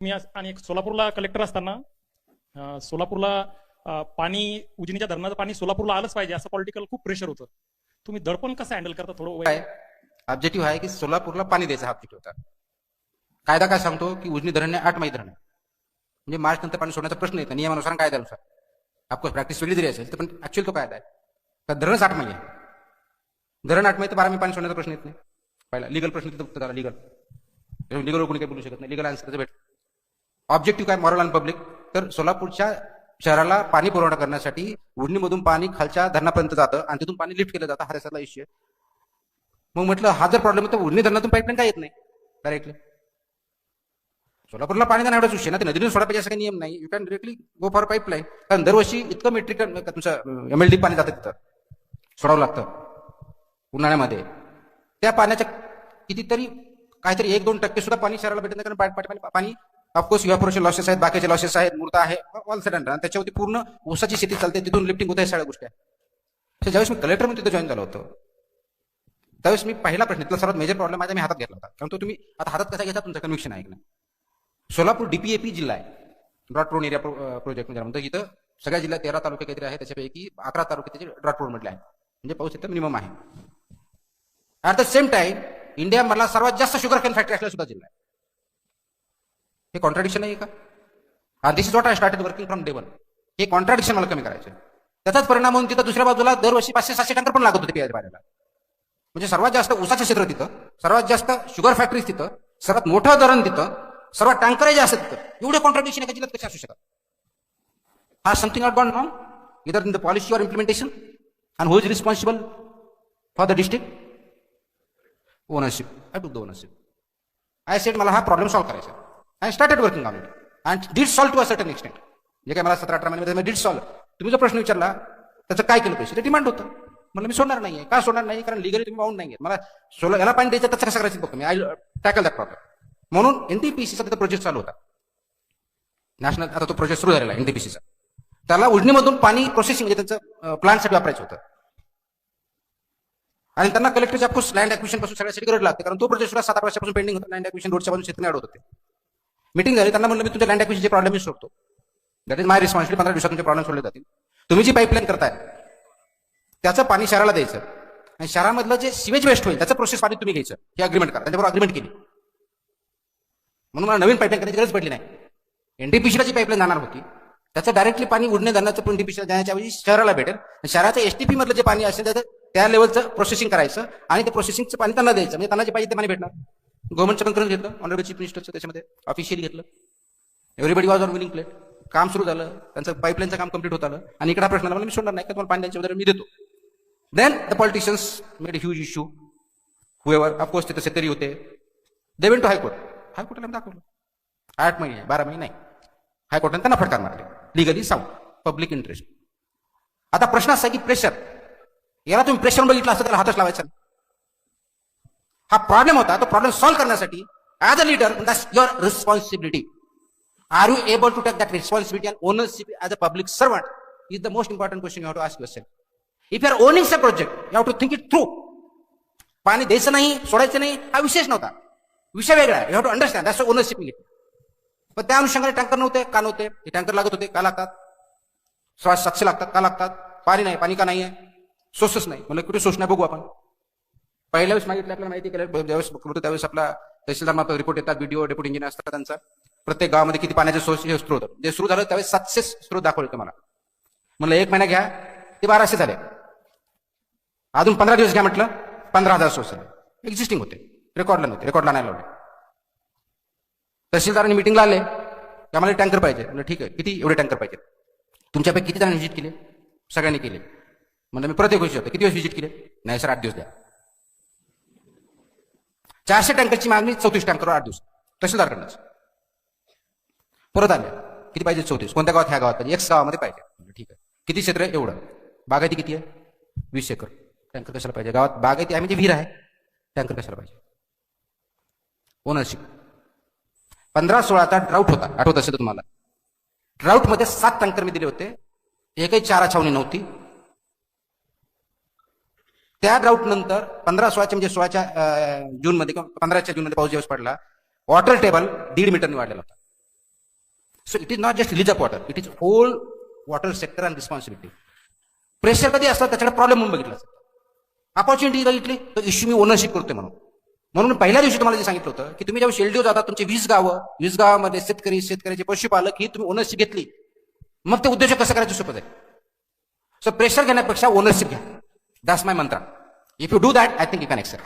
मी आणि एक सोलापूरला कलेक्टर असताना सोलापूरला पाणी उजनीच्या धरणाचं पाणी सोलापूरला आलंच पाहिजे असं पॉलिटिकल खूप प्रेशर होतं. तुम्ही दडपण कसं हँडल करता थोडं काय ऑब्जेक्टिव्ह आहे की सोलापूरला पाणी द्यायचा हा ऑब्जेक्टिव्ह होता. कायदा काय सांगतो की उजनी धरण 8 मई धरण आहे, म्हणजे मार्च नंतर पाणी सोडण्याचा प्रश्न येतो नियमानुसार कायद्यानुसार. ऑफकोर्स प्रॅक्टिस वेगळी जरी असेल तर पण ऍक्च्युअल तो कायदा आहे. तर धरणच 8 मई आहे. धरण 8 मई तर 12 मई पाणी सोडण्याचा प्रश्न येत नाही. पहिला लिगल प्रश्न तिथं उत्तर आला. लिगल कोणी काही बोलू शकत नाही. लिगल आन्सर त्याचं भेट. ऑब्जेक्टिव्ह काय मॉरल आणि पब्लिक. तर सोलापूरच्या शहराला पाणी पुरवठा करण्यासाठी उजनीमधून पाणी खालच्या धरणापर्यंत जातं आणि तिथून पाणी लिफ्ट केलं जातं. हा त्याचा इश्यू. मग म्हटलं हा जर प्रॉब्लेम आहे तर उजनी धरणातून पाईपलाईन काय येत नाही डायरेक्टली. सोलापूरला पाणी देणं एवढाच विषय ना, ते नदीतून सोडा पाहिजे असं काही नियम नाही. You can directly go for pipeline. कारण दरवर्षी इतकं मेट्रिक तुमचं MLD पाणी जातं तिथं, सोडावं लागतं उन्हाळ्यामध्ये. त्या पाण्याच्या कितीतरी काहीतरी 1-2% सुद्धा पाणी शहराला भेटत नाही. कारण पाणी ऑफकोर्स इव्हॅपोरेशन लॉसेस आहेत, बाकीचे लॉसेस आहेत, मूर्त आहे, ऑल सेड अँड डन. त्याच्यावरती पूर्ण ऊसाची शेती चालते, तिथून लिफ्टिंग होत आहे, सगळ्या गोष्टी आहेत. ज्यावेळेस मी कलेक्टर म्हणून तिथे जॉईन झालो होतो त्यावेळेस मी पहिला प्रश्न, इथला सर्वात मेजर प्रॉब्लेम आहे मी हातात घेतला होता. कारण तो तुम्ही आता हातात कसा घेता तुमचं कन्व्हिक्शन आहे की नाही. सोलापूर DPAP जिल्हा आहे, ड्रॉट प्रोन एरिया प्रोजेक्ट म्हणजे म्हणतो. इथं सगळ्या जिल्ह्यात 13 तालुके काहीतरी आहे, त्याच्यापैकी 11 तालुके त्याचे ड्रॉट प्रोन मधले आहे, म्हणजे पाऊस इथं मिनिमम आहे. At the same time India मधला सर्वात जास्त शुगर केन फॅक्टरी असलेला सुद्धा जिल्हा आहे. हे कॉन्ट्राडिक्शन आहे का? This is what I started working from day one. हे कॉन्ट्राडिक्शन मला कमी करायचं. त्याचाच परिणाम म्हणून तिथं दुसऱ्या बाजूला दरवर्षी 500-700 टँकर पण लागत होते पियाच्या पाण्याला. म्हणजे सर्वात जास्त ऊसाचं क्षेत्र तिथं, सर्वात जास्त शुगर फॅक्टरीज तिथं, सर्वात मोठं धरण तिथं, सर्वात टँकर जे असतात तिथं. एवढे कॉन्ट्राडिक्शन एका जिल्ह्यात कसे असू शकतात? हा something not gone wrong either in the policy or implementation. And who is responsible for the district? Ownership. I took the ownership. I said मला हा प्रॉब्लेम सॉल्व्ह करायचा. I started working on it and did solve to a certain extent. जे काय मला 17-18 महिन्यामध्ये did solve. तुम्ही जो प्रश्न विचारला त्याचं काय केलं पैसे, ते डिमांड होतं. म्हणलं मी सोडणार नाहीये. का सोडणार नाही? कारण लिगली तुम्ही बाउंड नाहीये. मला याला पाणी द्यायचं त्याचं कसं करायचं बघतो मी. I tackle that problem. म्हणून NTPCचा तिथं प्रोजेक्ट चालू होता नॅशनल. आता तो प्रोजेक्ट सुरू झालेला NTPCचा. त्याला उजनीमधून पाणी प्रोसेसिंग म्हणजे त्यांचं प्लांटसाठी वापरायचं होतं. आणि त्यांना कलेक्टरच्या ऑफकोर्स लँड ऍक्विशन पासून सगळ्यासाठी गरज लागते. कारण तो प्रोजेक्ट सुद्धा 7-8 वर्षापासून पेंडिंग होता. लँड ऍक्विशन रोडच्या बाजून शेतकरी अडवत होते. मीटिंग झाली, त्यांना म्हणलं मी तुमच्या लँड ऍक्विशनचे प्रॉब्लेम सोडतो. That is my responsibility. 15 दिवसात तुमचे प्रॉब्लेम सोडले जातील. तुम्ही जी पाईपलाईन करताय त्याचं पाणी शहराला द्यायचं आणि शहरामधलं जे सिवेज वेस्ट होईल त्याचं प्रोसेस पाणी तुम्ही घ्यायचं. हे अग्रीमेंट करा. त्यांच्याबरोबर अग्रीमेंट केली. म्हणून मला नवीन पाईपलाईन करण्याची गरज पडली नाही. NTPCला जी पाईपलाईन जाणार होती त्याचं डायरेक्टली पाणी उडणे धरणाचं पण NTPCला जाण्याच्या ऐवजी शहराला भेटेल. शहराचं STP मधलं जे पाणी असेल त्याचं त्या लेवलचं प्रोसेसिंग करायचं आणि ते प्रोसेसिंगचं पाणी त्यांना द्यायचं. म्हणजे त्यांना जे पाहिजे ते पाणी भेटणार. गव्हर्नमेंटचं कन्फरन्स घेतलं, ऑनरेबल चीफ मिनिस्टरचं त्याच्यामध्ये ऑफिशियली घेतलं. Everybody was on willing plate. काम सुरू झालं, त्यांचं पाईपलाईनचं काम कंप्लीट होत आलं. आणि इकडे प्रश्न मला मी सोडणार नाही का तुम्हाला पाणी द्यायच्या वगैरे मी देतो. Then the politicians made huge issue. However of course तिथे शेतकरी होते. They went to high court. हायकोर्टाला दाखवलं 8 महिने 12 महिने नाही. हायकोर्टाने त्यांना फटकार मारले. Legally sound, public interest. आता प्रश्न असा आहे की प्रेशर, याला तुम्ही प्रेशर बघितलं असतं त्याला हातच लावायचा. हा प्रॉब्लेम होता. तो प्रॉब्लेम सॉल्व्ह करण्यासाठी as a leader that's your responsibility. Are you able to take that responsibility and ownership as a public servant is the most important question you have to ask yourself. If you are owning the project you have to think it through. पाणी द्यायचं नाही, सोडायचं नाही हा विषयच नव्हता. विषय वेगळा आहे. You have to understand that's ownership. पण त्या अनुषंगाने टँकर नव्हते. का नव्हते? हे टँकर लागत होते. का लागतात? 700 लागतात. का लागतात? पाणी नाही. पाणी का नाहीये? सोर्सच नाही. म्हणजे कुठे सोर्स नाही बघू आपण. पहिल्या वेळेस मागितलं आपल्याला माहिती केलं. ज्यावेळेस होतं त्यावेळेस आपला तहसीलदार मात्र रिपोर्ट येतात, BDO डेप्युटी इंजिनियर असतात त्यांचा. प्रत्येक गावामध्ये किती पाण्याचे सोर्स हे स्त्रोत. जे सुरू झालं त्यावेळेस 700 स्त्रोत दाखवले होते मला. म्हणलं 1 महिना घ्या, ते 1200 झाले. अजून 15 दिवस घ्या म्हटलं, 15,000 सोर्स झाले. एक्झिस्टिंग होते. रेकॉर्डला नव्हते. रेकॉर्डला नाही लावले. तहसीलदारांनी मिटिंगला आले की आम्हाला टँकर पाहिजे. म्हणजे ठीक आहे, किती? एवढे टँकर पाहिजे. तुमच्यापैकी किती जणांनी व्हिजिट केले? सगळ्यांनी केले. म्हणजे मी प्रत्येक गोष्टी होतो. किती दिवस व्हिजिट केले? नाही सर 8 दिवस द्या. 400 टँकरची मागणी 34 टँकरवर 8 दिवस तहसीलदारकडनंच. परत आले, किती पाहिजे? 34. कोणत्या गावात? ह्या गावात पाहिजे. X गावामध्ये पाहिजे. ठीक आहे. किती क्षेत्र आहे? एवढं. बागायती किती आहे? 20 एकर. टँकर कशाला पाहिजे? गावात बागायती आहे म्हणजे विहीर आहे. टँकर कशाला पाहिजे? ओनरशिप. 15-16चा ड्राऊट होता, आठवत असेल तुम्हाला. ड्राऊट मध्ये 7 टँकर मी दिले होते. एकही चारा छावणी नव्हती. त्या ड्राऊट नंतर 15-16च्या म्हणजे 16च्या जूनमध्ये किंवा 15च्या जूनमध्ये पाऊस जेव्हा पडला, वॉटर टेबल 1.5 मीटरने वाढलेला होता. So it is not just release of water, it is whole water sector and responsibility. Pressure कधी असतं त्याच्याकडे प्रॉब्लेम म्हणून बघितला असतं. अपॉर्च्युनिटी बघितली तर इश्यू मी ओनरशिप करतोय म्हणून पहिल्या दिवशी तुम्हाला जे सांगितलं होतं की तुम्ही जेव्हा शेल्डीवर जाता तुमची 20 गावामध्ये शेतकऱ्याचे पशुपालक ही तुम्ही ओनरशिप घेतली, मग ते उद्योजक कसं करायचं सोपं आहे. सो प्रेशर घेण्यापेक्षा ओनरशिप घ्या. That's my mantra. If you do that I think you can Excel.